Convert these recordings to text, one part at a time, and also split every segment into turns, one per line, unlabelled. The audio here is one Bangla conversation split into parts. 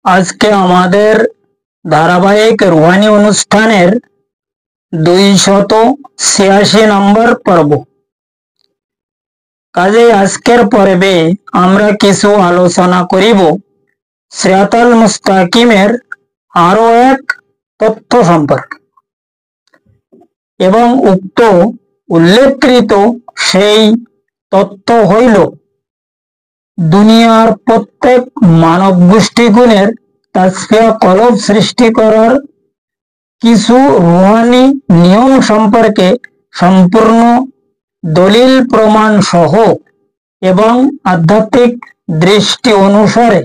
আজকে আমাদের ধারাবাহিক রুহানি অনুষ্ঠানের 286 নম্বর পর্ব। কাজে আজকের পর্বে আমরা কিছু আলোচনা করিব সিরাতাল মুস্তাকিমের আরো এক তথ্য সম্পর্কে এবং উক্ত উল্লেখকৃত সেই তথ্য হইল দুনিয়ার প্রত্যেক মানব গোষ্ঠীগুণের তাসফিয়া কলব সৃষ্টি করার কিছু রুহানি নিয়ম সম্পর্কে সম্পূর্ণ দলিল প্রমাণ সহ এবং আধ্যাত্মিক দৃষ্টি অনুসারে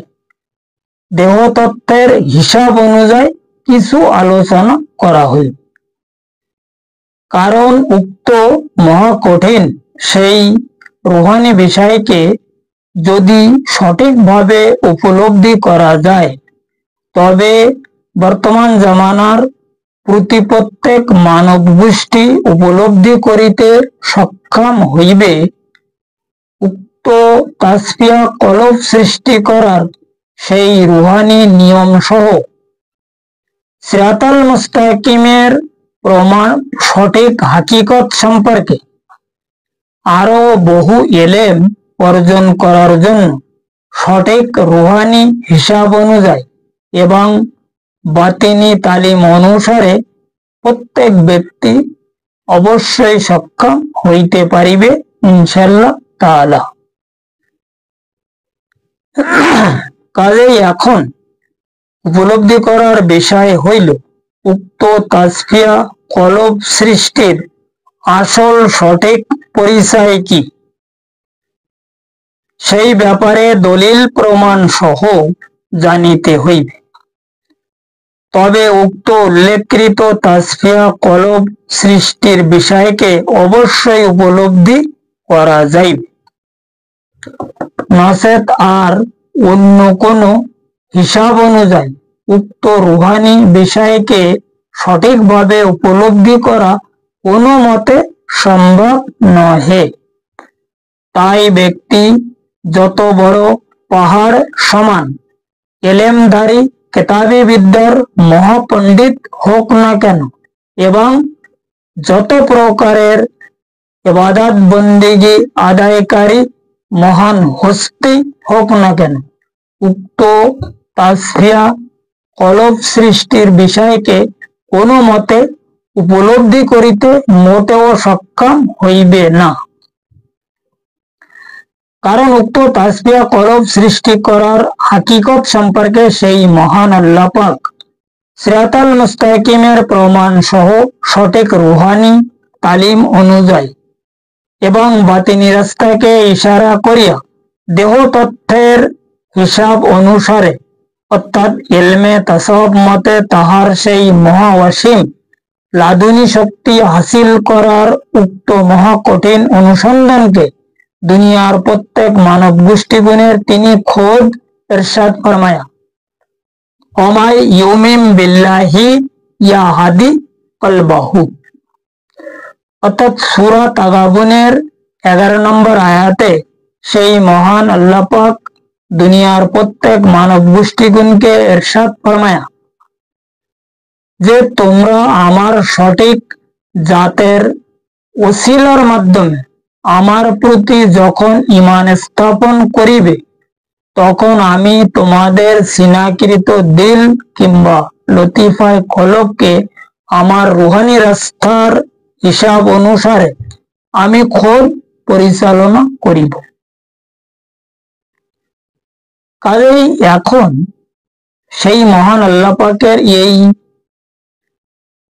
দেহতত্ত্বের হিসাব অনুযায়ী কিছু আলোচনা করা হইল। কারণ উক্ত মহাকঠিন সেই রুহানি বিষয়কে যদি সঠিকভাবে উপলব্ধি করা যায় তবে বর্তমান জামানার প্রত্যেক মানব গোষ্ঠী উপলব্ধি করিতে সক্ষম হইবে উক্ত তাসফিয়া কলব সৃষ্টি করার সেই রুহানি নিয়ম সহ সিরাতাল মুস্তাকিমের প্রমাণ সঠিক হাকিকত সম্পর্কে আরো বহু এলেম অর্জন করার জন্য সঠিক রুহানি হিসাব অনুযায়ী এবং বাতিনি তালিম অনুসারে প্রত্যেক ব্যক্তি অবশ্যই সক্ষম হইতে পারিবে ইনশাআল্লাহ তাআলা। কাজেই এখন উপলব্ধি করার বিষয় হইল উক্ত তাসফিয়া কলব সৃষ্টির আসল সঠিক পরিচয় কি, সেই ব্যাপারে দলিল প্রমাণ সহ জানিতে হইবে। তবে উক্ত উল্লেখকৃত তাসফিয়া কলব সৃষ্টির বিষয়কে অবশ্যই উপলব্ধি করা যাইবে, নচেত আর অন্য কোনো হিসাব অনুযায়ী উক্ত রুহানি বিষয়কে সঠিকভাবে উপলব্ধি করা কোনো মতে সম্ভব নহে। তাই ব্যক্তি যত বড় পাহাড় সমান এলেমধারী কেতাবী বিদ্যার মহাপণ্ডিত হোক না কেন এবং যত প্রকারের ইবাদত বন্দেগী আদায়কারী মহান হস্তি হোক না কেন উক্ত তাসফিয়া কলব সৃষ্টির বিষয়কে কোনো মতে উপলব্ধি করিতে মোটেও সক্ষম হইবে না। কারণ উক্ত তাসফিয়া কলব সৃষ্টি করার হাকিকত সম্পর্কে সেই মহান আল্লাহ পাক সিরাতাল মুস্তাকিমের প্রমাণ সহ সঠিক রুহানি তালিম অনুযায়ী এবং বাতিনি রাস্তাকে ইশারা করিয়া দেহ তথ্যের হিসাব অনুসারে অর্থাৎ ইলমে তাসাউফ মতে তাহার সেই মহাওয়াসিম লাদুনী শক্তি হাসিল করার উক্ত মহাকঠিন অনুসন্ধানকে দুনিয়ার প্রত্যেক মানব গোষ্ঠীগুণের তিনি খোদ ইরশাদ ফরমায়া ওমাই ইউমিন বিল্লাহি ইয়া হাদি কলবাহু, অর্থাৎ সূরা তাগাবুনের 11 নম্বর আয়াতে সেই মহান আল্লাহ পাক দুনিয়ার প্রত্যেক মানব গোষ্ঠীগুণকে ইরশাদ ফরমায়া যে তোমরা আমার সঠিক জাতের ওসিলার মাধ্যমে আমার প্রতি যখন ঈমান স্থাপন করিবে তখন আমি তোমাদের সিনাকৃত দিল কিংবা লতিফায় কলবকে আমার রুহানি রাস্তার হিসাব অনুসারে আমি খোদ পরিচালনা করিব। কাজেই এখন সেই মহান আল্লাহ পাকের এই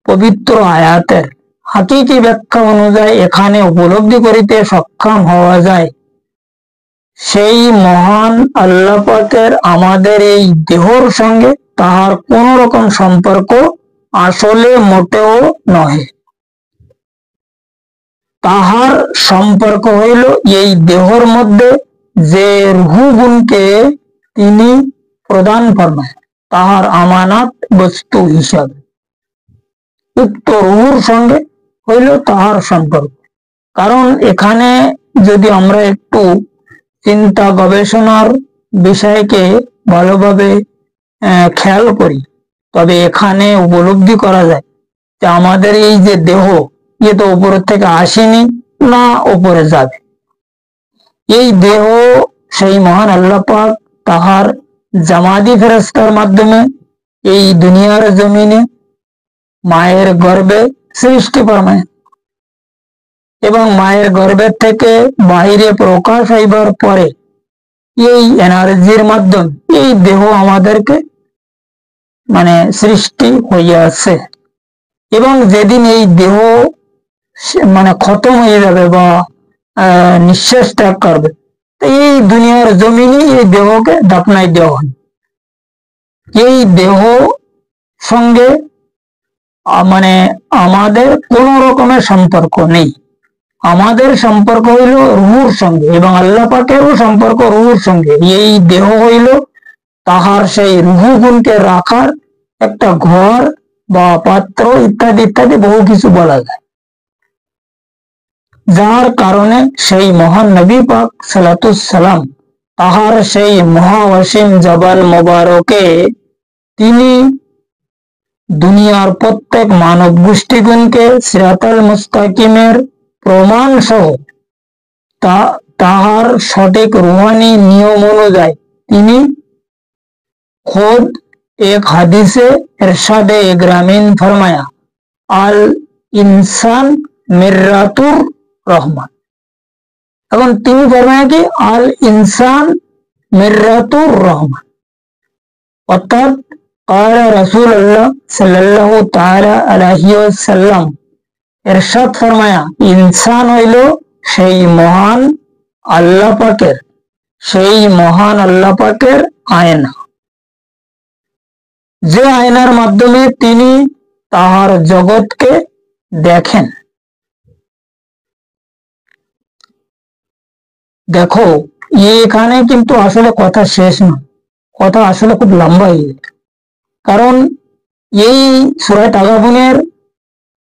পবিত্র আয়াতের হাকিকি ব্যাখ্যা অনুযায়ী এখানে উপলব্ধি করিতে সক্ষম হওয়া যায় সেই মহান আল্লাহ পাকের আমাদের এই দেহর সঙ্গে তাহার কোন রকম সম্পর্ক আসলে মোটেও নহে। তাহার সম্পর্ক হইল এই দেহর মধ্যে যে রূহ গুণকে তিনি প্রদান ফরমায় তাহার আমানত বস্তু হিসাবে উক্ত রূহর সঙ্গে হইল তাহার সম্পর্ক। কারণ এখানে যদি আমরা একটু চিন্তা গবেষণার বিষয়কে ভালোভাবে খেয়াল করি, তবে এখানে উপলব্ধি করা যায় যে আমাদের এই যে দেহ, এ তো উপরের থেকে আসেনি, না উপরে যাবে। এই দেহ সেই মহান আল্লাহ পাক তাহার জামাদি ফেরেশতার মাধ্যমে এই দুনিয়ার জমিনে মায়ের গর্ভে সৃষ্টি ফরমায় এবং মায়ের গর্ভের থেকে বাহিরে প্রকাশ হইবার পরে এই এনার্জির মাধ্যমে এই দেহ আমাদেরকে সৃষ্টি হইয়াছে। এবং যেদিন এই দেহ খতম হয়ে যাবে বা নিঃশ্বাস ত্যাগ করবে, এই দুনিয়ার জমিনে এই দেহকে দাফনাই দেওয়া হয়। এই দেহ সঙ্গে আমাদের কোন রকমের সম্পর্ক নেই। আমাদের সম্পর্ক হইল রুহুর সঙ্গে এবং আল্লাহ পাকেরও সম্পর্ক রুহুর সঙ্গে। এই দেহ হইল তাহার সেই রুহু গুণকে রাখার একটা ঘর বা পাত্র, ইত্যাদি ইত্যাদি বহু কিছু বলা যায়। যার কারণে সেই মহান নবী পাক সালাতুস সালাম তাহার সেই মহাওয়াসিম জবান মোবারকে তিনি দুনিয়ার প্রত্যেক মানব গোষ্ঠীগণকে সিরাতাল মুস্তাকিমের প্রমাণ সহ তাহার সঠিক রুহানি নিয়ম অনুযায়ী তিনি খোদ এক হাদিসে ইরশাদে গ্রামীণ ফরমায়া, আল ইনসান মিররাতুর রহমান। এখন তিনি ফরমায়া কি আল ইনসান মিররাতুর রহমান, অর্থাৎ ক্বালা রাসূলুল্লাহ সাল্লাল্লাহু তাআলা আলাইহি ওয়াসাল্লাম ইরশাদ ফরমায়া, ইনসান হইল সেই মহান আল্লাহ পাকের আয়না, যে আয়নার মাধ্যমে তিনি তাহার জগৎকে দেখেন। দেখো, এখানে কিন্তু আসলে কথা শেষ না, কথা আসলে খুব লম্বা। কারণ এই সূরা তাগাবুনের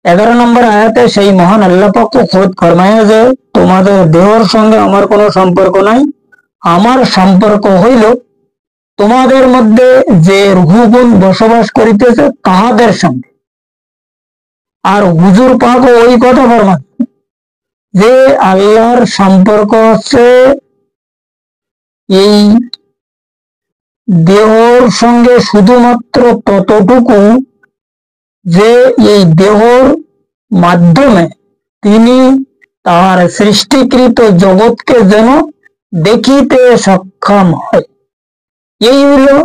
11 নম্বর আয়াতে সেই মহান আল্লাহ পাক খোদ ফরমায়া যে তোমাদের দেহর সঙ্গে আমার কোনো সম্পর্ক নাই, আমার সম্পর্ক হইল তোমাদের মধ্যে যে রূহগুণ বসবাস করিতেছে তাহাদের সঙ্গে। আর হুজুর পাক ওই কথা ফরমান যে আল্লাহর সম্পর্ক হচ্ছে এই দেহর সঙ্গে শুধুমাত্র ততটুকু যে এই দেহর মাধ্যমে তিনি তার সৃষ্টিকৃত জগৎকে যেন দেখিতে সক্ষম হয়। এই হলো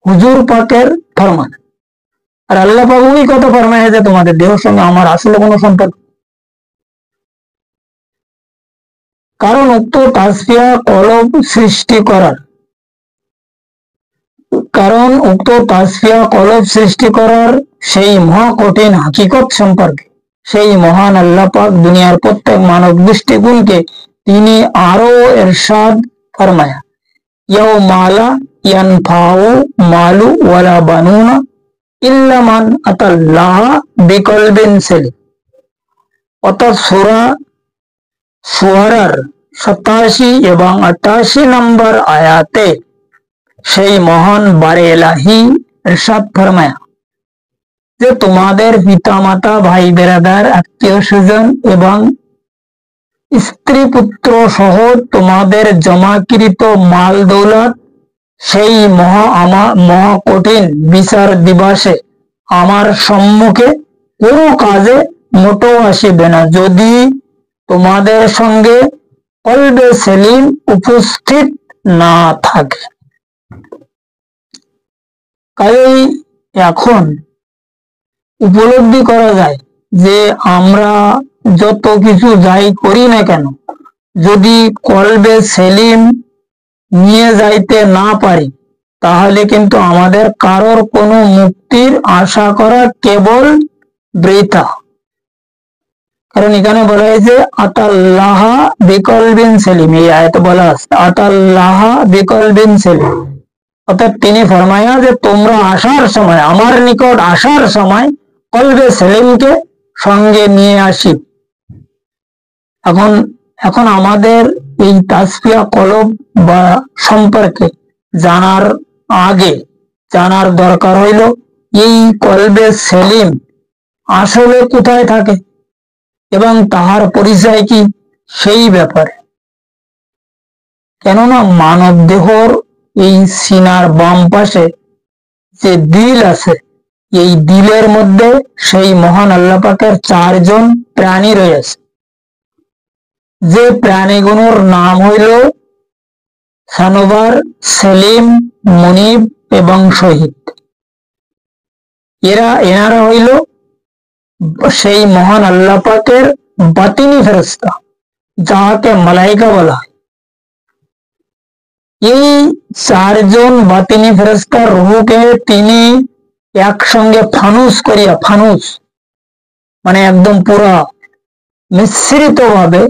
হুজুর পাকের ফরমান। আর আল্লাহ পাক ওই কথা ফরমায় যে তোমাদের দেহের সঙ্গে আমার আসলে কোনো সম্পর্ক। কারণ উক্ত তাসফিয়া কলব সৃষ্টি করার সেই মহা কঠিন হাকিকত সম্পর্কে সেই মহান আল্লাহ পাক দুনিয়ার প্রত্যেক মানব গোষ্ঠীগুণকে তিনি আরো ইরশাদ ফরমায়া, ইয়াউমা লা ইয়ানফাউ মালু ওয়ালা বানুনা ইল্লা মান আতাল্লাহা বিকলবিন সালিম। অর্থাৎ সূরা শুআরার 87 এবং 88 নম্বর আয়াতে সেই মহান বারে ইলাহি ইরশাদ ফরমায়া যে তোমাদের পিতামাতা, ভাই বেরাদার, আত্মীয় স্বজন এবং স্ত্রী পুত্র সহ তোমাদের জমাকৃত মাল দৌলত সেই মহা কঠিন বিচার দিবসে আমার সম্মুখে কোনো কাজে মোটেও আসিবে না, যদি তোমাদের সঙ্গে কলবে সেলিম উপস্থিত না থাকে। কাজেই এখন উপলব্ধি করা যায় যে আমরা যত কিছু যাই করি না কেন, যদি কলবে সেলিম নিয়ে যাইতে না পারি, তাহলে কিন্তু আমাদের কারোর কোনো মুক্তির আশা করা কেবল বৃথা। কারণ এখানে বলা হয়েছে আতাল্লাহা বিকলবিন সেলিম, এই আয়াতে বলা আছে আতাল্লাহা বিকলবিন সেলিম। অর্থাৎ তিনি ফরমায়া যে তোমরা আসার সময়, আমার নিকট আসার সময় কলবে সেলিমকে সঙ্গে নিয়ে আসি। এখন আমাদের এই তাসফিয়া কলব বা সম্পর্কে জানার আগে জানার দরকার হইল এই কলবে সেলিম আসলে কোথায় থাকে এবং তাহার পরিচয় কি সেই ব্যাপারে। কেননা মানব দেহর এই সিনার বাম পাশে যে দিল আছে, এই দিলের মধ্যে সেই মহান আল্লাহ পাকের 4 জন প্রাণী রয়েছে, যে প্রাণীগুলোর নাম হইল সানোবার, সেলিম, মুনিব এবং শহীদ। এনারা হইল সেই মহান আল্লাহ পাকের বাতিনি ফেরেশতা, যাহাকে মালাইকা বলা হয়। এই 4 জন বাতিনি ফেরেশতার রূহকে তিনি একসঙ্গে ফানুস করিয়া, ফানুস মানে একদম পুরা মিশ্রিত ভাবে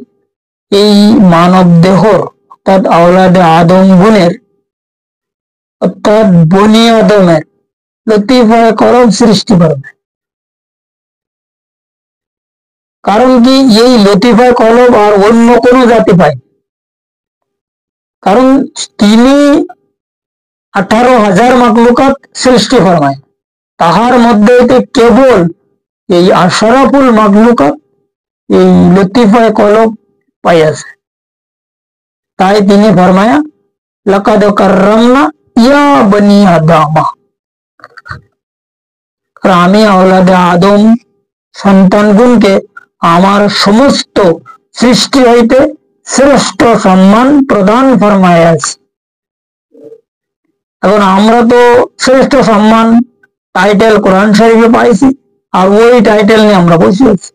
এই মানব দেহর অর্থাৎ আওলাদে আদম গুণের অর্থাৎ বনি আদমের লতিফায়ে কলব সৃষ্টি করবে। কারণ কি এই লতিফায়ে কলব আর অন্য কোনো জাতি পায়, কারণ তিনি 18,000 মাখলুকাত সৃষ্টি ফরমায়, তাহার মধ্যে কেবল এই আশরাফুল মাখলুকাত এই লতিফায়ে কলব পাইয়াছে। তাই তিনি ফরমায়া লাকাদ কাররামনা ইয়া বনি আদমা, আমি আওলাদে আদম সন্তানগণকে আমার সমস্ত সৃষ্টি হইতে শ্রেষ্ঠ সম্মান প্রদান ফরমাইয়াছে। এখন আমরা তো শ্রেষ্ঠ সম্মান টাইটেল কোরআন শরীফে পাইছি, আর ওই টাইটেল নিয়ে আমরা বসে আছি।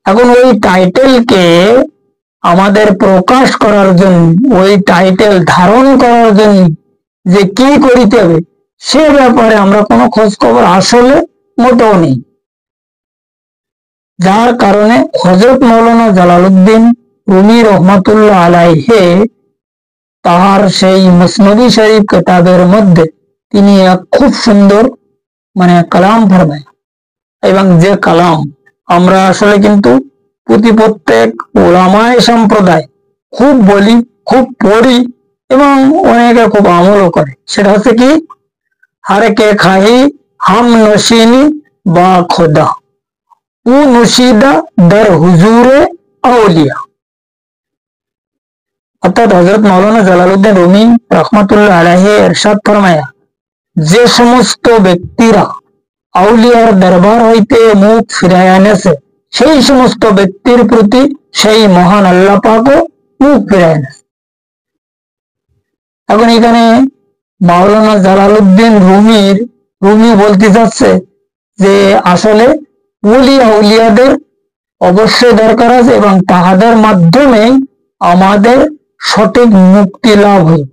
এখন ওই টাইটেলকে আমাদের প্রকাশ করার জন্য, ওই টাইটেল ধারণ করার জন্য যে কি করিতে হবে সে ব্যাপারে আমরা কোনো খোঁজ খবর আসলে মোটেও নেই। যার কারণে হযরত মাওলানা জালালউদ্দিন রুমি রহমাতুল্লাহ আলাইহে তাহার সেই মুসনবী শরীফ কিতাবের মধ্যে তিনি এক খুব সুন্দর কালাম ফরমায়, এবং যে কালাম আমরা আসলে কিন্তু প্রত্যেক ওলামায়ে সম্প্রদায় খুব বলি, খুব পড়ি এবং অনেকে খুব আমলও করে। সেটা হচ্ছে কি, হারকে খাহি হাম নশিনি বা খোদা উ নশিদা দর হুজুরে আউলিয়া। অর্থাৎ হযরত মাওলানা জালালউদ্দিন রুমি রহমাতুল্লাহ আলাইহি ইরশাদ ফরমায়া, যে সমস্ত ব্যক্তিরা আউলিয়ার দরবার হইতে মুখ ফিরাইয়া নেছে, সেই সমস্ত ব্যক্তির প্রতি সেই মহান আল্লাহ পাকও মুখ ফিরাইয়া নেছে। এখন এখানে মাওলানা জালালউদ্দিন রুমি বলতে চাচ্ছে যে আসলে ওলি আউলিয়াদের অবশ্যই দরকার আছে এবং তাহাদের মাধ্যমে আমাদের সঠিক মুক্তি লাভ হয়।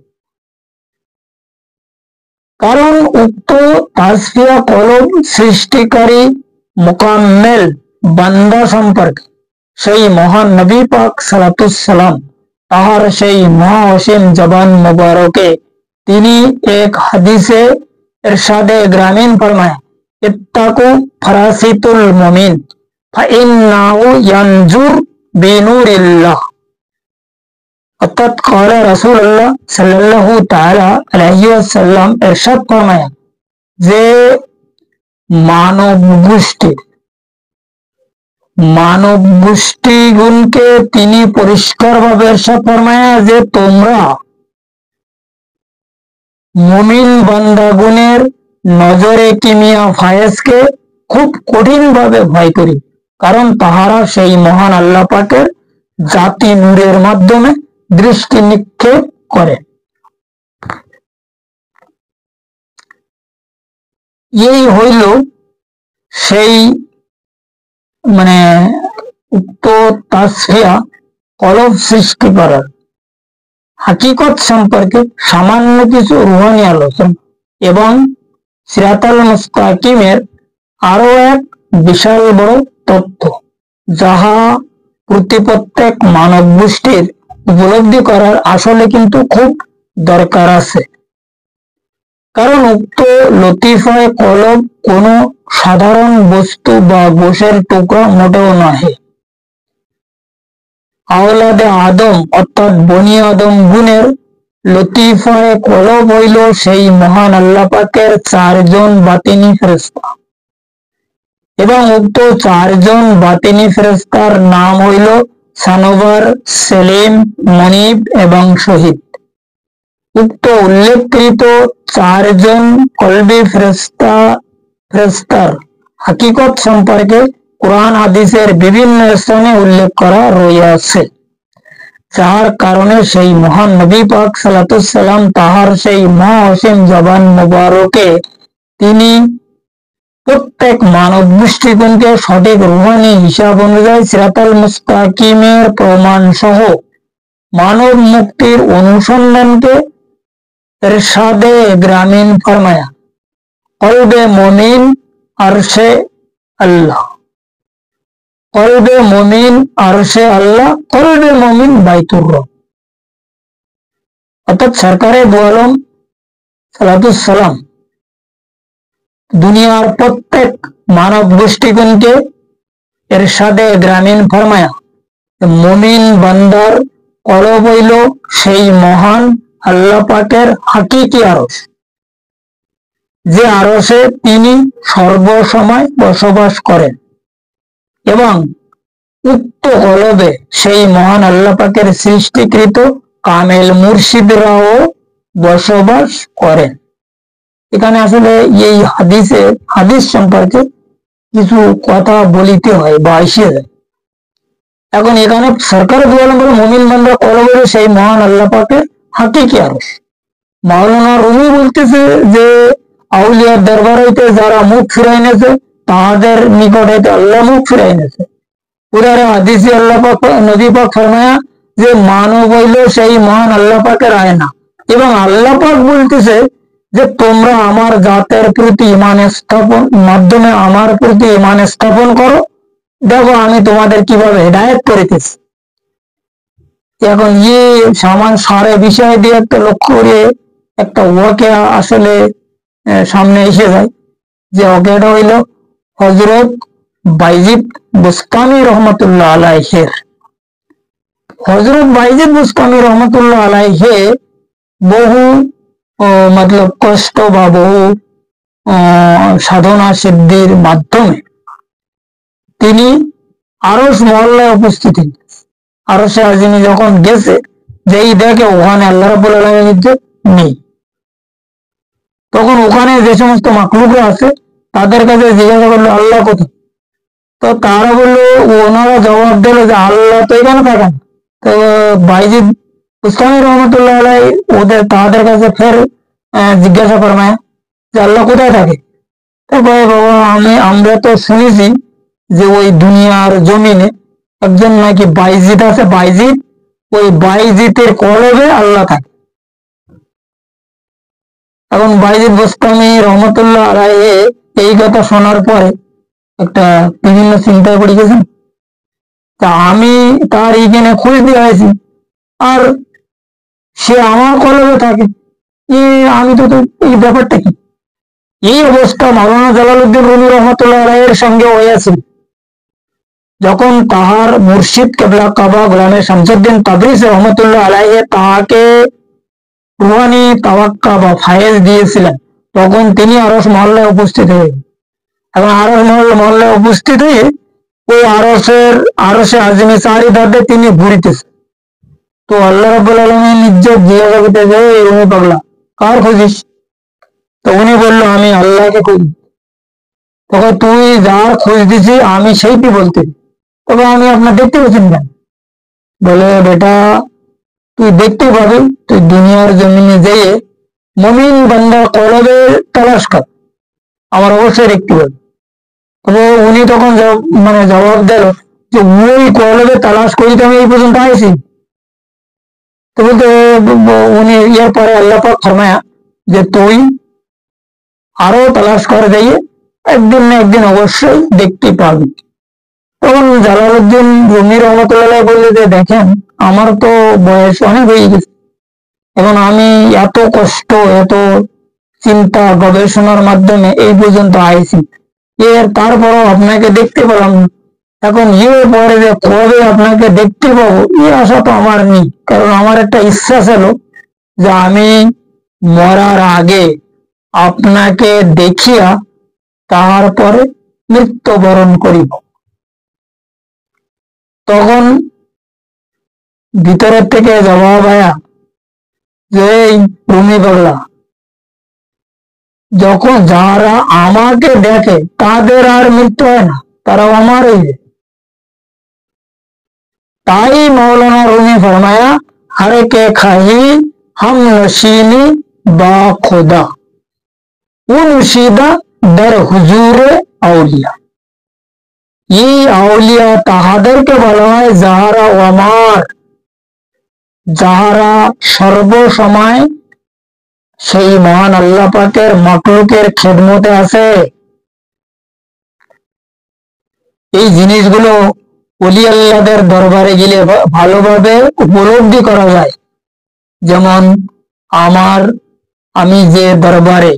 কারণ উক্ত তাসফিয়া কলব সৃষ্টিকারী মুকাম্মেল বান্দা সম্পর্কে সেই মহান নবী পাক সালাতুস সালাম তাহার সেই মহাঅসীম জবান মুবারকে তিনি এক হাদিসে ইরশাদে গ্রামীণ ফরমায়, ইত্তাকু ফারাসিতুল মুমিন ফাইন্নাহু ইয়ানজুর বিনুরিল্লাহ। অর্থাৎ ক্বালা রাসূলুল্লাহ সাল্লাল্লাহু তাআলা আলাইহি ওয়াসাল্লাম ইরশাদ ফরমায়া যে মানব গোষ্ঠীগুণকে তিনি পরিষ্কারভাবে ইরশাদ ফরমায়া যে তোমরা মুমিন বান্দাগুণের নজরে কিমিয়া ফায়েজকে খুব কঠিন ভাবে ভয় করি, কারণ তাহারা সেই মহান আল্লাহ পাকের জাতি নূরের মাধ্যমে দৃষ্টি নিক্ষেপ করে। এই হইল সেই উক্ত তাসফিয়া কলব সৃষ্টি করার হাকিকত সম্পর্কে সামান্য কিছু রুহানি আলোচনা এবং সিরাতাল মুস্তাকিমের আরো এক বিশাল বড় তথ্য, যাহা প্রত্যেক মানব গোষ্ঠীর উপলব্ধি করার আসলে কিন্তু খুব দরকার আছে। কারণ উক্ত লতিফায়ে কলব কোনো সাধারণ বস্তু বা গোশের টুকরা মোটেও নহে। আওলাদে আদম অর্থাৎ বনি আদম গুণের লতিফায়ে কলব হইল সেই মহান আল্লাহ পাকের 4 জন বাতিনি ফেরেশতা, এবং উক্ত 4 জন বাতিনি ফেরেশতার নাম হইল সানোবার, সেলিম, মনিব এবং শহীদ। উক্ত উল্লেখকৃত 4 জন কলবি ফেরেশতার হাকিকত সম্পর্কে কুরআন হাদিসের বিভিন্ন স্থানে উল্লেখ করা রয়েছে, যার কারণে সেই মহান নবী পাক সাল্লাল্লাহু আলাইহি সাল্লাম তাহার সেই মহাসীম জবান মুবারকে তিনি প্রত্যেক মানব দৃষ্টিকোণকে সঠিক রুহানি হিসাব অনুযায়ী সিরাতাল মুস্তাকিমের প্রমাণ সহ মানব মুক্তির অনুসন্ধানকে ইরশাদে গ্রামীণ ফরমায়া। কলবে মুমিন আরশে আল্লাহ, কলবে মুমিন আরশে আল্লাহ, কলবে মুমিন বাইতুর রব। অর্থাৎ সরকারে দু আলম সাল্লাল্লাহু আলাইহি সাল্লাম দুনিয়ার প্রত্যেক মানব গোষ্ঠীগণকে ইরশাদে গ্রামীণ ফরমায়া, মুমিন বান্দার কলব হইল সেই মহান আল্লাহ পাকের হাকিকি আরশ, যে আরশে তিনি সর্বসময় বসবাস করেন, এবং উক্ত কলবে সেই মহান আল্লাহ পাকের সৃষ্টিকৃত কামেল মুর্শিদরাও বসবাস করেন। এখানে আসলে এই হাদিস সম্পর্কে কিছু কথা বলিতে হয় বা এসে যায়। এখন এখানে সরকার দু আলম বলে মুমিন বান্দা কলবের সেই মহান আল্লাহ পাকের হাকিকি আরশ। মাওলানা রুমি বলতেছে যে আউলিয়ার দরবার হইতে যারা মুখ ফিরাই নেছে তাহাদের নিকট হইতে আল্লাহ মুখ ফিরাই নেছে। উদারে হাদিসে আল্লাহ পাক নবী পাক ফরমায়া যে মানব হইল সেই মহান আল্লাহ পাকের আয়না, এবং আল্লাহ পাক বলতেছে যে তোমরা আমার জাতের প্রতি ঈমান স্থাপন মাধ্যমে আমার প্রতি ঈমান স্থাপন করো, দেখো আমি তোমাদের কিভাবে হেদায়েত করিতেছি। এখন সামান সারে বিষয় দিয়ে একটা লক্ষ্য করে একটা ওয়াকিয়া আসলে সামনে এসে যায়, যে ওয়াকিয়াটা হইল হযরত বাইজিদ বুস্তামি রহমতুল্লাহ আলাইহির। হযরত বাইজিদ বুস্তামি রহমতুল্লাহ আলাইহি বহু মতলব কষ্ট বা বহু সাধনা সিদ্ধির মাধ্যমে তিনি আরশ মহল্লায় উপস্থিত আরশে আজিমি যখন গেছে, যেই দেখে ওখানে আল্লাহ রাব্বুল আলামিন নেই, তখন ওখানে যে সমস্ত মাখলুকরা আছে তাদের কাছে জিজ্ঞাসা করলো আল্লাহ কোথায়। তো তারা বললো, ওনারা জবাব দিল যে আল্লাহ তো এখানে থাকেন। তো বাইজিদ বুস্তামি রহমতুল্লাহ আলাইহি তাদের কাছে ফের জিজ্ঞাসা ফরমায় যে আল্লাহ কোথায় থাকে। তো বাবা আমরা তো শুনেছি যে ওই দুনিয়ার জমিনে একজন নাকি বাইজিদ আছে, বাইজিদ, ওই বাইজিদের কলবে আল্লাহ থাকে। এখন বাইজিদ বুস্তামি রহমতুল্লাহ আলাইহি এই কথা শোনার পরে একটা বিভিন্ন চিন্তায় পড়ে গেছেন। তা আমি তার এইখানে খোঁজ দিয়ে আছি, আর সে আমার কলবে থাকে, আমি তো এই ব্যাপারটা কি। এই অবস্থা মাওলানা জালালউদ্দিন রুমি রহমতুল্লাহ আলাইহির সঙ্গে হয়েছিল, যখন তাহার মুর্শিদ কেবলা কাবা গোলামে শামসুদ্দিন তাবরিজি রহমতুল্লাহ আলাইহি তাহাকে রুহানি তাওয়াক্কা বা ফায়েজ দিয়েছিলেন, তখন তিনি আরশ মহল্লায় উপস্থিত হয়ে, এবং আরশ মহল্লায় উপস্থিত হয়ে ওই আরশে আজিমে চারিধারে তিনি ঘুরিতেছে। তো আল্লাহ রাব্বুল আলামিন ইজ্জত জিজ্ঞাসা করতেছে, এই রুমি পাগলা কার খুঁজিস? তো উনি বললো আমি আল্লাহকে খুঁজি। তখন তুই যার খোঁজ দিছি আমি সেইটি বলতে, তবে আমি আপনার দেখতে পাচ্ছেন কেন? বলে বেটা তুই দেখতে পাবি, তুই দুনিয়ার জমিনে যেয়ে মুমিন বান্দার কলবে তালাশ কর, আমার অবশ্যই দেখতে পাবি। তবে উনি তখন জবাব দিল যে ওই কলবে তালাশ করিতে আমি এই পর্যন্ত আইছি। তো বলতে উনি ইয়ার পরে আল্লাহ পাক ফরমায়া যে তুই আরো তালাশ করে দিয়ে একদিন না একদিন অবশ্যই দেখতে পাবি। তখন জালালউদ্দিন রুমি রহমতুল্লাহ বললে যে দেখেন আমার তো বয়স অনেক হয়ে গেছে, এখন আমি এত কষ্ট এত চিন্তা গবেষণার মাধ্যমে এই পর্যন্ত আইছি, তারপরও আপনাকে দেখতে পেলাম না। এখন পরে যে কবে আপনাকে দেখতে পাবো এই আশা তো আমার নেই, কারণ আমার একটা ইচ্ছা ছিল যে আমি মরার আগে আপনাকে দেখিয়া তাহার পরে মৃত্যুবরণ করিব। তখন ভিতরের থেকে জবাব আয়া যে এই রুমি পাগলা, যখন যারা আমাকে দেখে তাদের আর মৃত্যু হয় না, তারাও আমার হয়ে যায়। তাই মৌলানা রুমি ফরমায়া, हर के खाही हम नशीनी बा खुदा उनशीदा दर हुजूरे আউলিয়া। এই আউলিয়া তাহাদেরকে বলা হয় যাহারা আমার, যাহারা সর্বসময় সেই মহান আল্লাহ পাকের মাখলুকের খেদমতে আছে। এই জিনিসগুলো ওলি আল্লাহদের দরবারে গেলে ভালোভাবে উপলব্ধি করা যায়। যেমন আমি যে দরবারে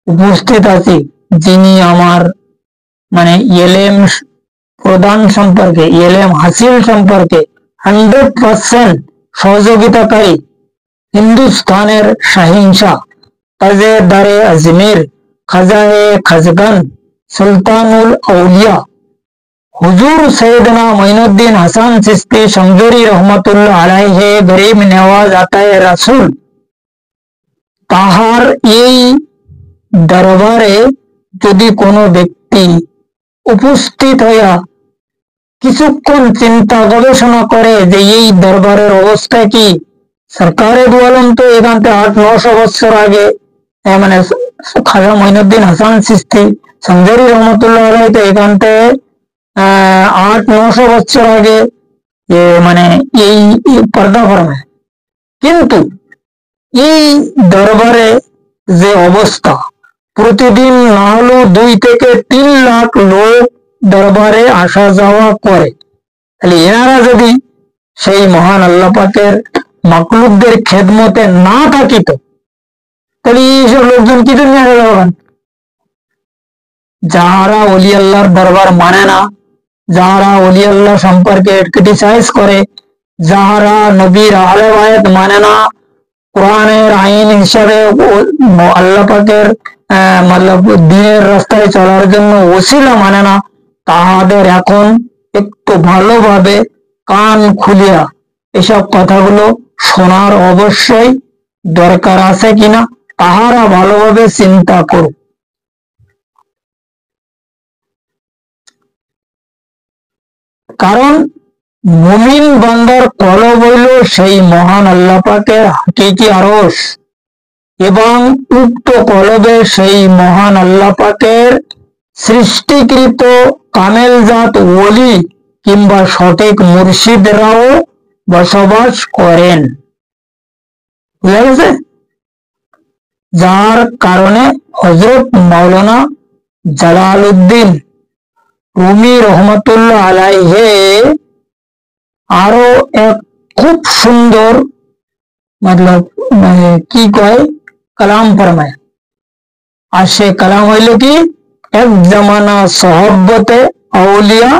উপস্থিত আছি, যিনি আমার মানে এলেম প্রদান সম্পর্কে, এলেম হাসিল সম্পর্কে 100% সহযোগিতাকারী হিন্দুস্তানের শাহিনশাহ তাজেদারে আজমির খাজায়ে খাজগান সুলতানুল আউলিয়া হুজুর সৈয়দনা মঈনুদ্দিন হাসান চিশতি শমজুরি রহমতুল্লাহ আলাইহি গরিব নেওয়াজ আতায়ে রাসূল, তাহার এই দরবারে যদি কোনো ব্যক্তি উপস্থিত হইয়া কিছুক্ষণ চিন্তা গবেষণা করে যে এই দরবারের অবস্থা কি, সরকারে দু আলম তো এখান থেকে 800-900 বছর আগে মানে খাজা মঈনুদ্দিন হাসান চিশতি শমজুরি রহমতুল্লাহ আলাইহি তো এখান থেকে 800-900 বছর আগে মানে এই পর্দা ফরমায়। কিন্তু এই দরবারে যে অবস্থা, প্রতিদিন না হলেও 2 থেকে 3 লাখ লোক দরবারে আসা যাওয়া করে, তাহলে এনারা যদি সেই মহান আল্লাহ পাকের মাকলুকদের খেদমতে না থাকিত, তাহলে এইসব লোকজন কি জন্য আসা যাওয়া? যাহারা ওলি আল্লাহর দরবার মানে না, যাহারা ওলি আল্লাহ সম্পর্কে ক্রিটিসাইজ করে, যাহারা নবীর আহলে বায়াত মানে না, কোরআনের আইন হিসাবে আল্লাহ পাকের মতলব দ্বীনের রাস্তায় চলার জন্য ওসিলা মানে না, তাহাদের এখন একটু ভালোভাবে কান খুলিয়া এসব কথাগুলো শোনার অবশ্যই দরকার আছে কিনা তাহারা ভালোভাবে চিন্তা করুক। কারণ মুমিন বান্দার কলব হইল সেই মহান আল্লাহ পাকের হাকিকি আরশ, এবং উক্ত কলবে সেই মহান আল্লাহ পাকের সৃষ্টিকৃত কামেলজাত ওলি কিংবা সঠিক মুর্শিদরাও বসবাস করেন। বুঝা গেছে? যার কারণে হযরত মাওলানা জালালউদ্দিন রুমি রহমতুল্লাহ আলাইহি আরো এক খুব সুন্দর মতলব কি কয় কালাম ফরমায়। আর সে কালাম হইল কি, এক জমানা সোহবতে আউলিয়া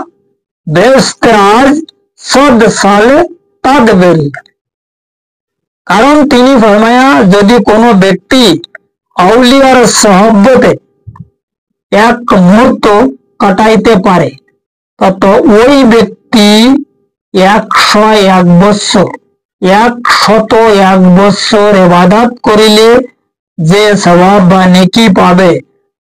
বেহেশতে আজ 100 সালে তাদবেরি। কারণ তিনি ফরমায়া, যদি কোনো ব্যক্তি আউলিয়ার সোহবতে এক মুহূর্ত কাটাইতে পারে, তত ওই ব্যক্তি 101 বৎসর 101 বৎসর ইবাদত করিলে যে সওয়াব বা নেকি পাবে,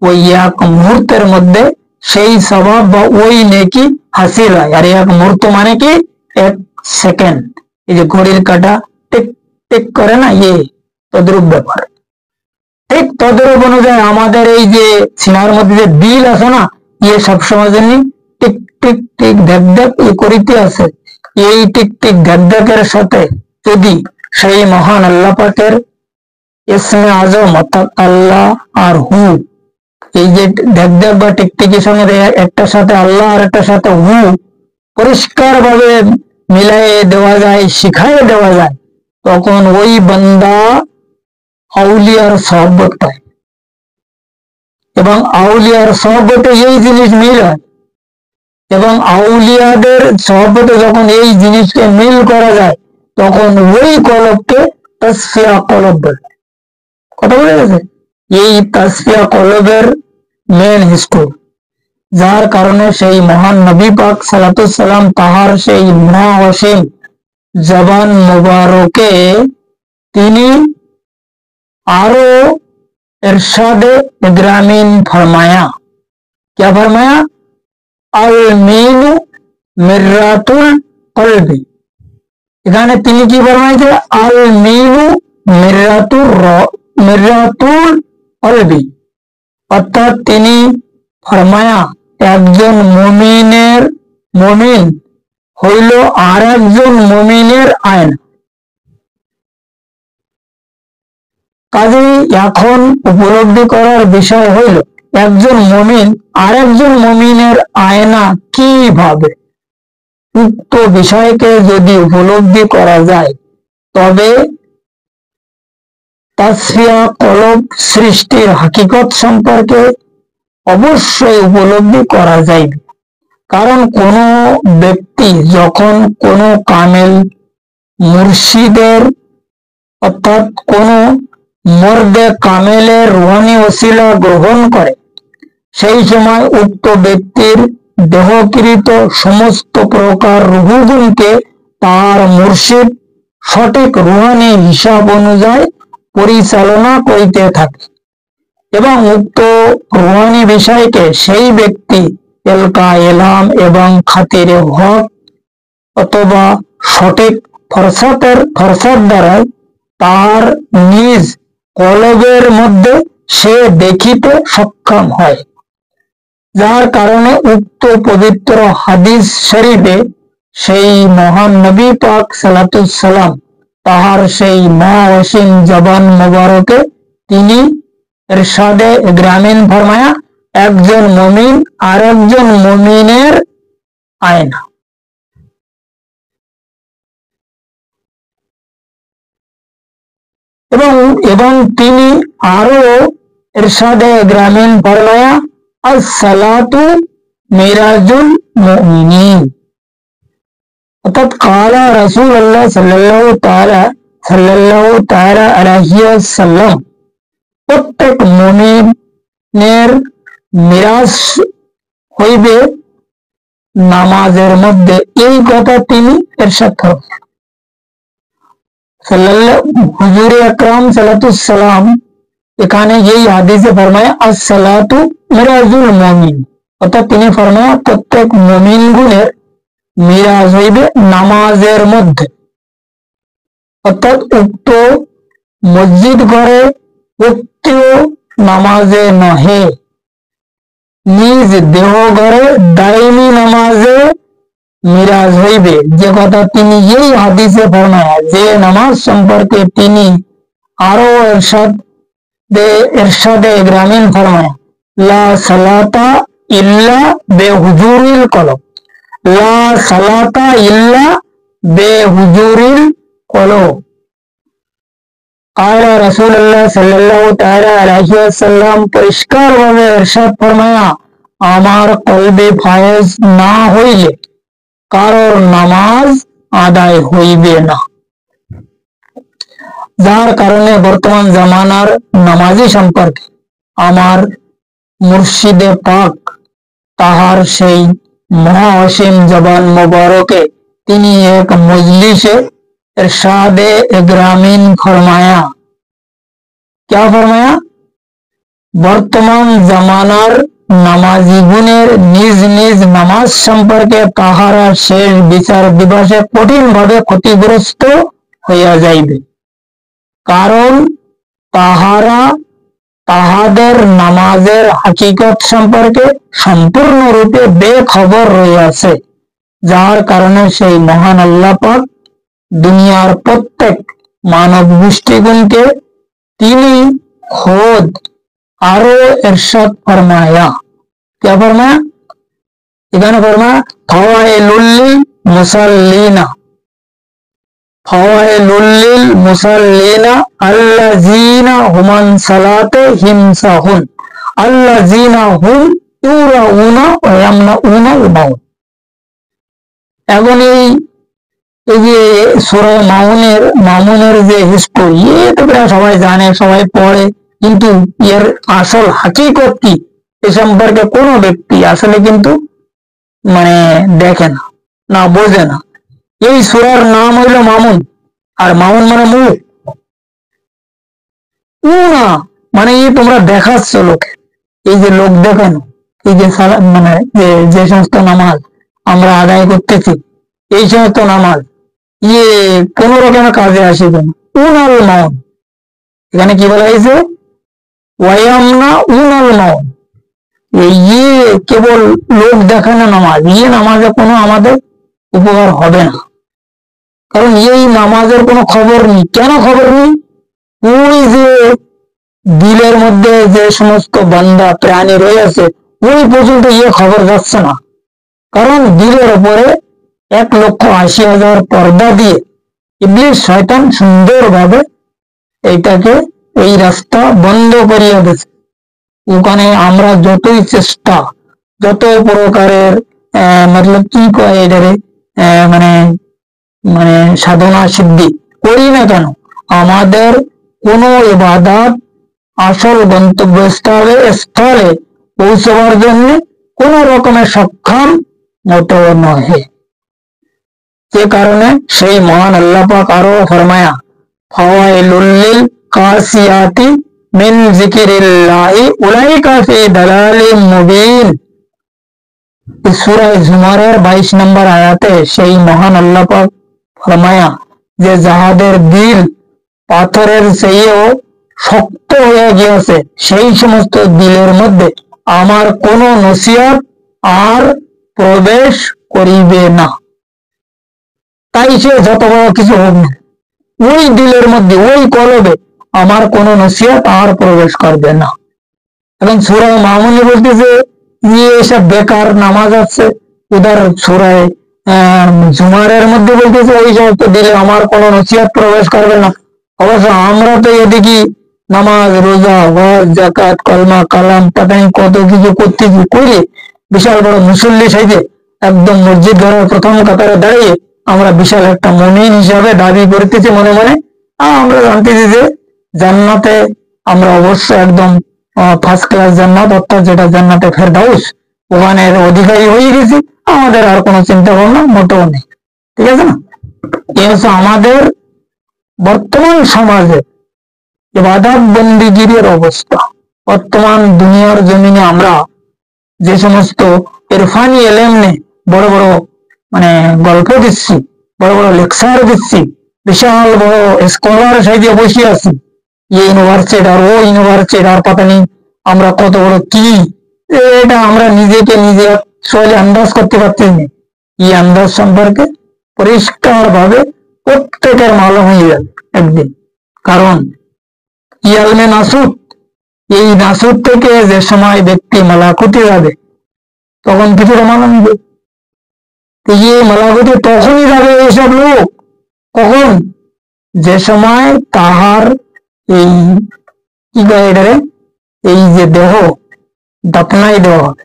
ওই এক মুহূর্তের মধ্যে সেই সওয়াব বা ওই নেকি হাসিল হয়। আর এক মুহূর্ত মানে কি 1 সেকেন্ড, এই যে ঘড়ির কাঁটা টিক টিক করে না, তদ্রূপ ব্যাপার। ঠিক তদ্রূপ অনুযায়ী আমাদের এই যে সিনার মধ্যে যে দিল আছে না, সবসময় জন্য টিক টিক টিক ধ্যাক ধ্যাক করিতে আছে। এই টিক টিক ধ্যাক ধ্যাকের সাথে যদি সেই মহান আল্লাহ পাকের ইসমে আজম অর্থাৎ আল্লাহ আর হু, এই যে ধ্যাক ধ্যাক বা টিকটিকির সঙ্গে একটার সাথে আল্লাহ আর একটার সাথে হু পরিষ্কার ভাবে মিলাই দেওয়া যায়, শিখাই দেওয়া যায়, তখন ওই বান্দা আউলিয়ার সহবত পায়। এবং আউলিয়ার সহবতে এই জিনিস মিল হয়, এবং আউলিয়াদের সহবতে যখন এই জিনিসকে মিল করা যায়, তখন ওই কলবকে তাসফিয়া কলব বলে। কথা বলে গেছে, এই তাসফিয়া কলবের মেন স্কুল, যার কারণে সেই মহান নবী পাক সাল্লাল্লাহু সাল্লাম তাহার সেই মহাঅসীম জবান মুবারকে তিনি আরো इरशादे इग्रामीन फरमाया। क्या फरमाया? अल मीनु मिर्रातुल कल्बी। এখানে তিনি কি ফরমাইছে? আল মিনু মির্রাতুল কলবি, অর্থাৎ তিনি ফরমায়া একজন মুমিন হইল আর একজন মুমিনের আয়না। কাজেই এখন উপলব্ধি করার বিষয় হইল একজন মুমিন আর একজন মুমিনের আয়না কিভাবে। উক্ত বিষয়কে যদি উপলব্ধি করা যায় তবে তাসফিয়া কলব সৃষ্টির হাকিকত সম্পর্কে অবশ্যই উপলব্ধি করা যাইবে। কারণ কোন ব্যক্তি যখন কোন কামেল মুর্শিদের অর্থাৎ কোন মর্দে কামেলের রুহানি ওসিলা গ্রহণ করে, সেই সময় উক্ত ব্যক্তির দেহকৃত সমস্ত প্রকার রূহগুণকে তার মুর্শিদ সঠিক রুহানি হিসাব অনুযায়ী পরিচালনা করিতে থাকে এবং উক্ত রুহানি বিষয়কে সেই ব্যক্তি এলকা এলাম এবং খাতিরে হক অথবা সঠিক ফরসাদ দ্বারা তার নিজ কলবের মধ্যে সে দেখিতে সক্ষম হয়। যার কারণে উক্ত পবিত্র হাদিস শরীফে সেই মহান নবী পাক সাল্লাল্লাহু সাল্লাম তাহার সেই মহাঅসীম জবান মুবারকে তিনি ইরশাদে ইগ্রামিন ফরমায়া একজন মুমিন আর একজন মুমিনের আয়না। এবং তিনি আরো ইরশাদে ইগ্রামিন ফরমায়া আসসালাতু মিরাজুল মুমিনিন, অর্থাৎ কালা রাসূলুল্লাহ সাল্লাল্লাহু তাআলা আলাইহি ওয়াসাল্লাম প্রত্যেক মুমিনের মিরাজ হইবে নামাজের মধ্যে। এই কথা তিনি ইরশাদ করেন। হুজুর আকরাম সাল্লাল্লাহু সাল্লাম এখানে এই হাদিসে ফরমায় আসসালাতু মিরাজুল মুমিন, অর্থাৎ তিনি ফরমায় প্রত্যেক মুমিন গুণের মিরাজ হইবে নামাজের মধ্যে। অর্থাৎ উক্ত মসজিদ ঘরে উক্ত নামাজে নহে, নিজ দেহ ঘরে দাইমি নামাজে মিরাজ হইবে। যে কথা তিনি এই হাদিসে ফরমায়া, যে নামাজ সম্পর্কে তিনি আরো ইরশাদে ইগ্রামিন ফরমায়া লা সালাতা ইল্লা বেহুজুরিল কলব, লা সালাতা ইল্লা বেহুজুরিল কলব। কালা রাসূলুল্লাহ সাল্লাল্লাহু তাআলা আলাইহি ওয়াসাল্লাম পরিষ্কার ভাবে ইরশাদ ফরমায়া, আমার কলবে ফায়েজ না হইলে কারোর নামাজ আদায় হইবে না। যার কারণে বর্তমান জামানার নামাজি সম্পর্কে আমার মুর্শিদে পাক তাহার সেই মহা অসীম জবান মুবারকে তিনি এক মজলিসে ইরশাদে ইগ্রামিন ফরমায়া। क्या फरमाया? বর্তমান জামানার নামাজি গুণের নিজ নিজ নামাজ সম্পর্কে তাহারা শেষ বিচার দিবসে কঠিন ভাবে ক্ষতিগ্রস্ত হইয়া যাইবে। কারণ তাহারা তাহাদের নামাজের হাকিকত সম্পর্কে সম্পূর্ণরূপে বেখবর রইয়াছে। যার কারণে সেই মহান আল্লাহ পাক দুনিয়ার প্রত্যেক মানব গোষ্ঠীগুণকে তিনি খোদ আরো ইরশাদ ফরমায়া। क्या फरमाया? এখানে ফরমায়া ফাওয়াইলুল মুসাল্লিনা আল্লাযীনা হুমান সালাতিহিম সাহুন আল্লাযীনা হুম ইউরাউনা ওয়া ইয়ামনাউনা আল-মাউত। এখন এই যে সূরা মামুনের যে হিস্টোরি, তো প্রায় সবাই জানে, সবাই পড়ে, কিন্তু এর আসল হাকিকত কি এ সম্পর্কে কোনো ব্যক্তি আসলে কিন্তু মানে দেখে না, না বোঝে না। এই সূরার নাম হইল মামুন, আর মামুন মানে মুখ, না মানে তোমরা দেখাচ্ছ লোকে, এই যে লোক দেখানো, এই যে মানে যে সমস্ত নামাজ আমরা আদায় করতেছি, এই সমস্ত নামাজ কোন রকমের কাজে আসিবে না। উনাল মাউন, এখানে কি বলা হয়েছে? ওয়ায়ামনা উনাল মাউন, এই কেবল লোক দেখানো নামাজ, নামাজে কোনো আমাদের উপকার হবে না, কারণ এই নামাজের কোনো খবর নেই। কেন খবর নেই? ওই যে দিলের মধ্যে যে সমস্ত বান্দা প্রাণী রয়েছে, ওই পর্যন্ত খবর যাচ্ছে না, কারণ দিলের উপরে 1,80,000 পর্দা দিয়ে ইবলিস শয়তান সুন্দরভাবে এইটাকে এই রাস্তা বন্ধ করিয়া দিয়েছে। ওখানে আমরা যতই চেষ্টা, যত প্রকারের মতলব কি কয় এটারে মানে মানে সাধনা সিদ্ধি করি না কেন, আমাদের কোন ইবাদত আসল গন্তব্যস্থলে পৌঁছবার জন্য কোন রকমের সক্ষম মোটেও নহে। যে কারণে সেই মহান আল্লাহ পাক আরো ফরমায়া, ফাওয়াইলুল লিল কাসিয়াতি মিন যিকিরিল্লাহি উলাইকা ফি দালালিম মুবিন। সূরা জুমারের 22 নম্বর আয়াতে সেই মহান আল্লাহ পাক ফরমায়া যে যাহাদের দিল পাথরের চেয়েও শক্ত হয়ে গিয়েছে, সেই সমস্ত দিলের মধ্যে আমার কোন নসিহত আর প্রবেশ করিবে না। তাই সে যত বড় কিছু হোক না, ওই দিলের মধ্যে, ওই কলবে আমার কোন নসিহত আর প্রবেশ করবে না। এবং সূরা মামুনে বলতেছে এসব বেকার নামাজ আছে, উদার সূরায় জুমারের মধ্যে বলতেছে ওই সমস্ত দিলে আমার কোন নসিহত প্রবেশ করবে না। অবশ্য আমরা তো এদিকে নামাজ, রোজা, হজ, যাকাত, কলমা, কালাম, পাতানি কত কিছু করতেছি, করে বিশাল বড় মুসল্লি সাইজে একদম মসজিদ ঘরের প্রথম কাতারে দাঁড়িয়ে আমরা বিশাল একটা মুমিন হিসাবে দাবি করতেছি মনে মনে। আমরা জানতেছি যে জান্নাতে আমরা অবশ্য একদম ফার্স্ট ক্লাস জান্নাত, অর্থাৎ যেটা জান্নাতে ফেরদাউস, ওখানে অধিকারী হয়ে গেছি, আমাদের আর কোনো চিন্তা ভাবনা মোটেও নেই। ঠিক আছে না? এই হচ্ছে আমাদের বর্তমান সমাজে ইবাদত বন্দিগিরির অবস্থা। বর্তমান দুনিয়ার জমিনে আমরা যে সমস্ত ইরফানি এলেমনে বড় বড় মানে গল্প দিচ্ছি, বড় বড় লেকচার দিচ্ছি, বিশাল বড় স্কলার সাইজে বসে আছি, ইউনিভার্সিটি আর ও ইউনিভার্সিটি আর পাতা নেই আমরা কত বড় কি, এটা আমরা নিজেকে নিজে আসলে আন্দাজ করতে পারছি না। এই আন্দাজ সম্পর্কে পরিষ্কার ভাবে প্রত্যেকের মালুম হয়ে যাবে একদিন। কারণ ইয়ালমে নাসুদ, এই নাসুদ থেকে যে সময় ব্যক্তি মালাকুতি যাবে তখন কিছুটা মালুম হবে। এই মালাকুতি তখনই যাবে এইসব লোক, কখন? যে সময় তাহার এই কি গাইডারে এই যে দেহ দাপনাই দেওয়া হবে,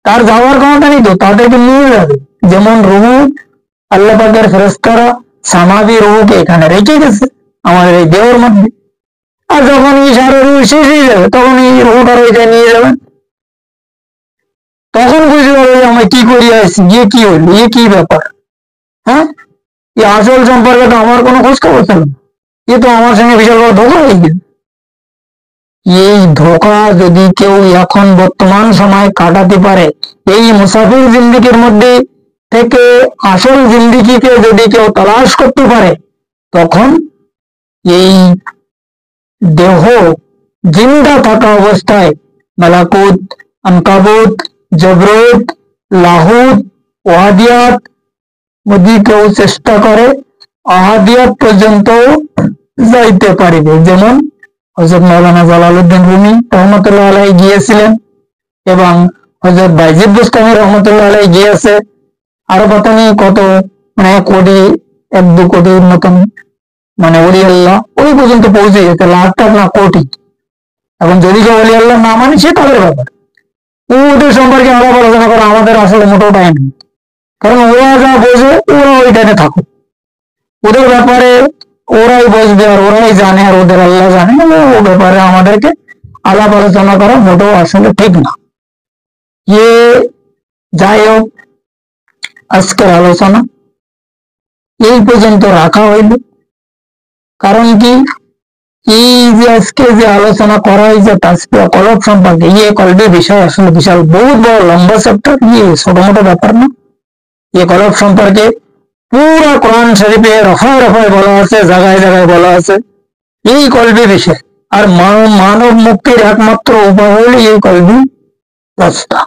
তার যাওয়ার ক্ষমতা নেই, তো তাদেরকে নিয়ে যাবে। যেমন রুহু আল্লাহ পাকের ফেরেশতারা সামাবি রুহুকে এখানে রেখে গেছে আমাদের এই দেহের মধ্যে, আর যখন এই সারা রুহ শেষ হয়ে যাবে তখন এই রুহুটার ওইটাই নিয়ে যাবেন। তখন বুঝতে পারবে আমি কি করি আসছি, কি হইল, কি ব্যাপার। হ্যাঁ, এই আসল সম্পর্কে তো আমার কোনো খোঁজ খবর ছিল না, তো আমার সঙ্গে বিশাল বড় ধোকা হয়ে গেল। এই ধোকা যদি কেউ এখন বর্তমান সময় কাটাতে পারে, এই মুসাফির জিন্দিগির মধ্যে থেকে আসল জিন্দিগিকে যদি কেউ তালাশ করতে পারে, তখন এই দেহ জিন্দা থাকা অবস্থায় মালাকুত, আনকাবুত, জবরুত, লাহুত, ওয়াদিয়াত যদি কেউ চেষ্টা করে আহাদিয়াত পর্যন্ত যাইতে পারিবে। যেমন হযরত মাওলানা জালালউদ্দিন রুমি রহমতুল্লাহ আলাইহি গিয়েছিলেন, এবং হযরত বাইজিদ বুস্তামি রহমতুল্লাহ আলাইহি গিয়েছে, আরো কত নেই কত, মানে 1 কোটি 1-2 কোটির মতন মানে ওলি আল্লাহ ওই পর্যন্ত পৌঁছে যেতে, লাখ টাক না কোটি। এখন যদি কেউ ওলি আল্লাহ না মানে সে তাদের ব্যাপার, ওদের সম্পর্কে আলাপ আলোচনা করা আমাদের আসলে মোটেও টাইম নেই। কারণ ওরা যা বোঝে ওরা ওইটাতে থাকুক, ওদের ব্যাপারে ওরাই বসবে আর ওরাই জানে আর ওদের আল্লাহ জানে, ও ব্যাপারে আমাদেরকে আলাপ আলোচনা করা মোটেও আসলে ঠিক না। যাই হোক, আজকের আলোচনা এই পর্যন্ত রাখা হইল। কারণ কি, এই যে আজকে যে আলোচনা করা হয়েছে তাসবিহ কলব সম্পর্কে, কলবের বিষয় আসলে বিশাল বহুত বড় লম্বা চ্যাপ্টার, ছোট মোটো ব্যাপার না। কলব সম্পর্কে পুরো কোরআন শরীফে রফায় রফায় বলা আছে, জায়গায় জায়গায় বলা আছে এই কলবে বিষয়। আর মানব মুক্তির একমাত্র উপায় হল এই কলবি রাস্তা।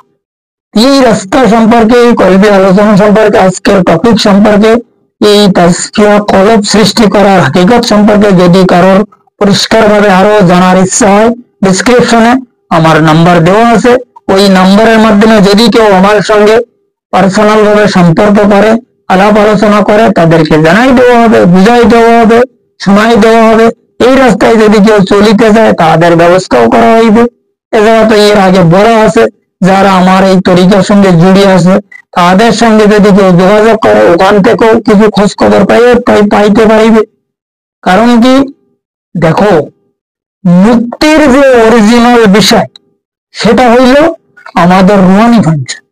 এই রাস্তা সম্পর্কে, এই কলবি আলোচনা সম্পর্কে, আজকের টপিক সম্পর্কে, এই তাসবিহ কলব সৃষ্টি করার হাকিকত সম্পর্কে যদি কারোর পরিষ্কার ভাবে আরো জানার ইচ্ছা হয়, ডিসক্রিপশনে আমার নাম্বার দেওয়া আছে। ওই নাম্বারের মাধ্যমে যদি কেউ আমার সঙ্গে পার্সোনাল ভাবে সম্পর্ক করে, আলাপ আলোচনা করে, তাদেরকে জানাই দেওয়া হবে, বুঝাই দেওয়া হবে, শোনাই দেওয়া হবে। এই রাস্তায় যদি কেউ চলিতে যায় তাদের ব্যবস্থাও করা হইবে। এছাড়া তো এর আগে বলা আছে, যারা আমার এই তরিকার সঙ্গে জুড়ে আছে তাদের সঙ্গে যদি কেউ যোগাযোগ করে, ওখান থেকেও কিছু খোঁজ খবর পাইতে পারিবে। কারণ কি, দেখো, মুক্তির যে অরিজিনাল বিষয় সেটা হইল আমাদের রুহানি ফাংশন,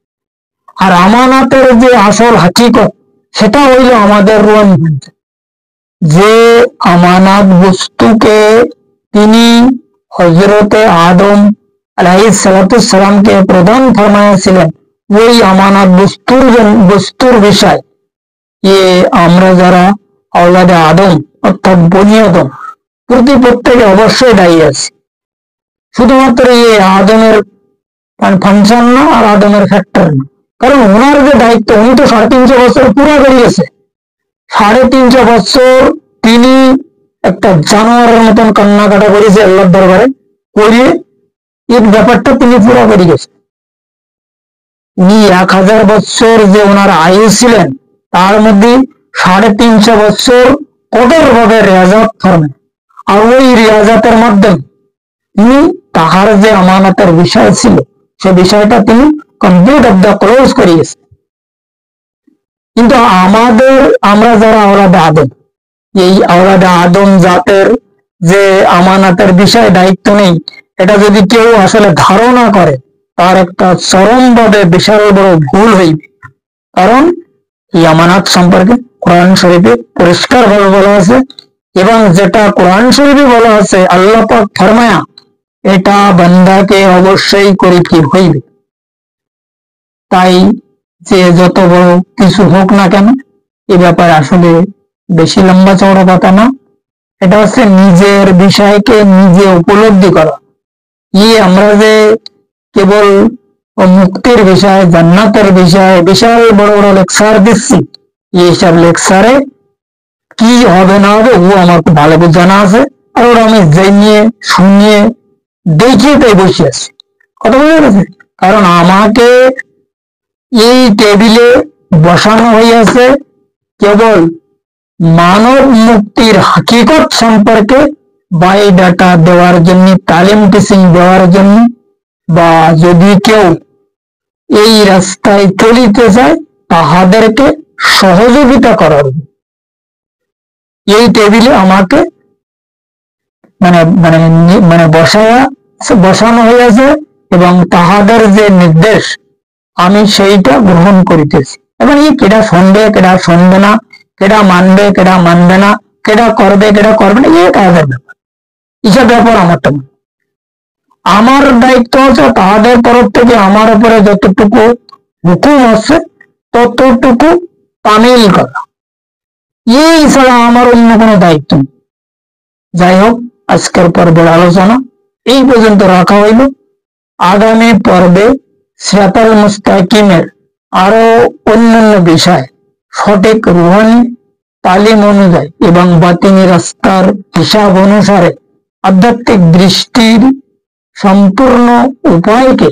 আর আমানাতের যে আসল হাকিকত সেটা হইল আমাদের রুহানি ফাংশন। যে আমানাত বস্তুকে তিনি হযরতে আদম আলাইহিস সালামকে প্রদান ফরমাইয়াছিলেন, ওই আমানাত বস্তুর বিষয় আমরা যারা আওলাদে আদম অর্থাৎ বনি আদম প্রত্যেকে অবশ্যই দায়ী আছে। শুধুমাত্র আদমের ফাংশন না আর আদমের ফ্যাক্টর না, কারণ ওনার যে দায়িত্ব, উনি তো 350 বছর পুরো করিয়েছে। 350 বছর তিনি একটা জানোয়ারের মতন কান্নাকাটা করেছে আল্লাহর দরবারে, করিয়ে এই ব্যাপারটা তিনি পুরো করে গেছে। উনি 1000 বছর যে ওনার আয়ু ছিলেন, তার মধ্যে 350 বছর কঠোর ভাবে রিয়াজত ফরমেন, আর ওই রিয়াজতের মাধ্যমে তিনি তাহার যে আমানতের বিষয় ছিল সে বিষয়টা তিনি কমপ্লিট অফ দ্য ক্লোজ করিয়েছে। কিন্তু আমরা যারা আওলাদে আদম, এই আওলাদে আদম জাতের যে আমানতের বিষয়ে দায়িত্ব নেই, এটা যদি কেউ আসলে ধারণা করে তার একটা চরমভাবে বিশাল বড় ভুল হইবে। কারণ এই আমানত সম্পর্কে কোরআন শরীফে পরিষ্কার ভাবে বলা আছে, এবং যেটা কোরআন শরীফে বলা আছে আল্লাহ পাক ফরমায়া, এটা বান্দাকে অবশ্যই করিতে হইবে। তাই যে যত বড় কিছু হোক না কেন, এ ব্যাপারে আসলে বেশি লম্বা চওড়া কথা না। এটা হচ্ছে নিজের বিষয়কে নিজে উপলব্ধি করা। আমরা যে কেবল মুক্তির বিষয়, জান্নাতের বিষয় বিশাল বড় বড় লেকচার দিচ্ছি, এইসব লেকচারে কি হবে না হবে ও আমার খুব ভালো জানা আছে, আর ওরা আমি জেনে শুনিয়ে দেখিয়ে তাই বসে আছি। কথা বুঝতে পেরেছে? কারণ আমাকে এই টেবিলে বসানো হইয়াছে কেবল মানব মুক্তির হাকিকত সম্পর্কে বায়োডাটা দেওয়ার জন্য, তালিম টিচিং দেওয়ার জন্য, বা যদি কেউ এই রাস্তায় চলিতে যায় তাহাদেরকে সহযোগিতা করার। এই টেবিলে আমাকে মানে মানে মানে বসানো হইয়াছে, এবং তাহাদের যে নির্দেশ আমি সেইটা গ্রহণ করিতেছি। এবং কেডা শুনবে কেডা শুনবে না, কেডা মানবে কেডা মানবে না, কেডা করবে কেডা করবে না, এই কাজের ব্যাপার, এসব ব্যাপার আমারটা। আমার দায়িত্ব হচ্ছে তাহাদের তরফ থেকে আমার উপরে যতটুকু হুকুম আছে ততটুকু তামিল করা, এই ছাড়া আমার অন্য কোনো দায়িত্ব নেই। যাই হোক, আজকের পর্বের আলোচনা এই পর্যন্ত রাখা হইল। আগামী পর্বে সিরাতাল মুস্তাকিমের আরো অন্যান্য বিষয় সঠিক রুহানি তালিম অনুযায়ী এবং বাতিনি রাস্তার হিসাব অনুসারে আধ্যাত্মিক দৃষ্টির সম্পূর্ণ উপায়কে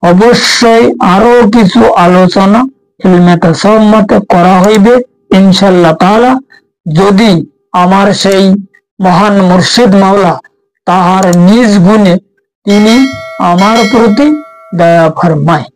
অবশ্যই আরো কিছু আলোচনা ইলমে তাসাউফে করা হইবে ইনশাআল্লাহ তাআলা, যদি আমার সেই মহান মুর্শিদ মাওলা তাহার নিজ গুণে তিনি আমার প্রতি দয়া ফরমায়।